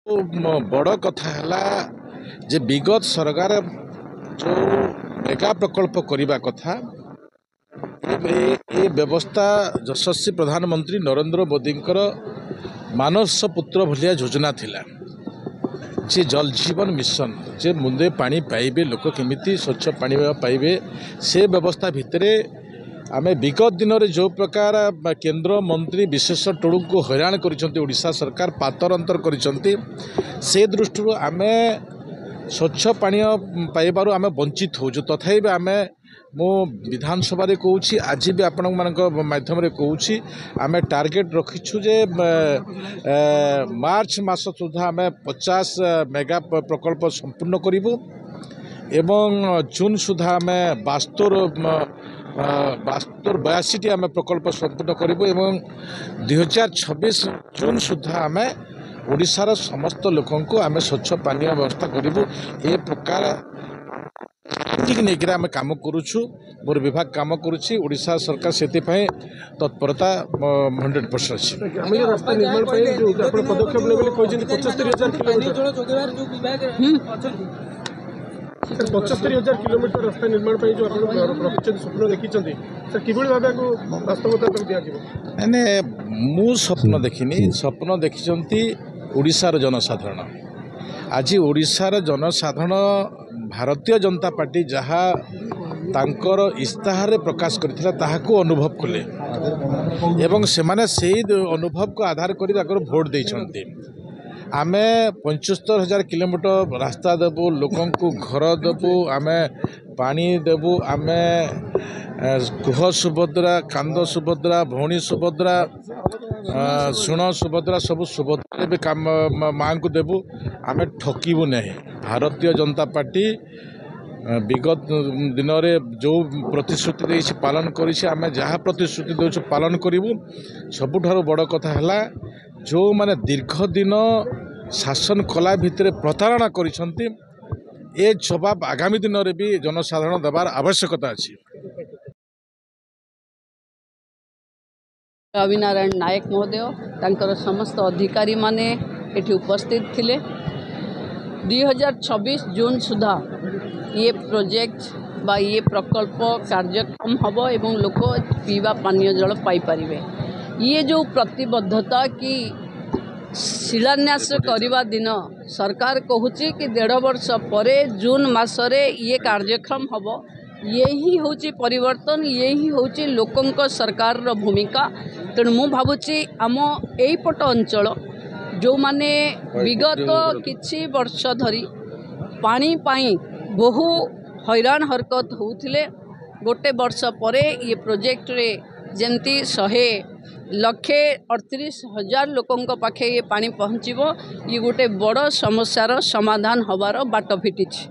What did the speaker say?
बड़ कथा जे विगत सरकार जो मेगा प्रकल्प करने कथा ये व्यवस्था यशस्वी प्रधानमंत्री नरेंद्र मोदी मानस पुत्र भलिया योजना थिला जे जल जीवन मिशन जे मुंदे पानी पाइबे लोक केमिति स्वच्छ पानी पाइबे से व्यवस्था भितर आमे विगत दिन में जो प्रकार केंद्र मंत्री विशेष टोलू को हैरान करिसेंती सरकार पातर अंतर करिसेंती से दृष्टि आमे स्वच्छ पानी पाइबारु आमे वंचित होजु तथापि आमे मो विधानसभा रे कहूँ आज भी आपण माध्यम रे कहूँ आमे टार्गेट रखीछु जे मार्च मास सुधा आमे 50 मेगा प्रकल्प संपूर्ण करिबु एवं जून सुधा आमे 72 आमे प्रकल्प संपूर्ण करिबु एवं 2026 जून सुधा आमे ओडिशार समस्त लोकन को आमे स्वच्छ पानी व्यवस्था करिबु ए प्रकार नहीं आम कम करुचु मोर विभाग कम करुच्ची ओडिशा सरकार से तत्परता 100% अच्छी 75,000 किलोमीटर रास्ता निर्माण जो स्वप्न देखी मु स्वप्न देखनी स्वप्न देखी ओडिशार जनसाधारण आज ओडिशार जनसाधारण भारतीय जनता पार्टी जहाँ तांकर इस्ताहार प्रकाश करथिला ताहाको अनुभव कले एवं सेमाने सेही अनुभव को आधार कर भोट देइछन्ते आमे 75,000 किलोमीटर रास्ता देबू लोकन को घर देबू आमे पानी देबू आमे कुह सुभद्रा कांद सुभद्रा भौणी सुभद्रा सुण सुभद्रा सब सुभद्रा भी काम माँ को देबू आमे ठकीबू नहीं भारतीय जनता पार्टी विगत दिन में जो प्रतिश्रुति दे पालन करें जहाँ प्रतिश्रुति दे पालन करूँ सबुठार बड़ कथा है जो माने दीर्घ दिन शासन कला भितर प्रतारणा करिसेंती ए जवाब आगामी दिन में भी जनसाधारण देवार आवश्यकता अच्छी। रविनारायण नायक महोदय तांकर समस्त अधिकारी माने एठी उपस्थित थिले 2026 जून सुधा ये प्रोजेक्ट बा ये प्रकल्प कार्यक्रम हब एवं लोक पीवा पानीय जल पाई परिवे ये जो प्रतिबद्धता की शिलान्यास करवा दिन सरकार कहूची कि 1.5 वर्ष परे जून मासरे ये कार्यक्रम हब यही होची परिवर्तन यही होची लोकंक सरकार रो भूमिका तेणु मु भावुची आम एपट अंचल जो माने विगत किछि वर्ष धरी पानी पाई बहु हैरान हरकत होउथिले गोटे वर्ष परे ये प्रोजेक्ट रे जेंती 1,38,000 लोकंक पाखे ये पानी पहुँचबो ये गोटे बड़ समस्यार समाधान हबार बाट फिटिछि।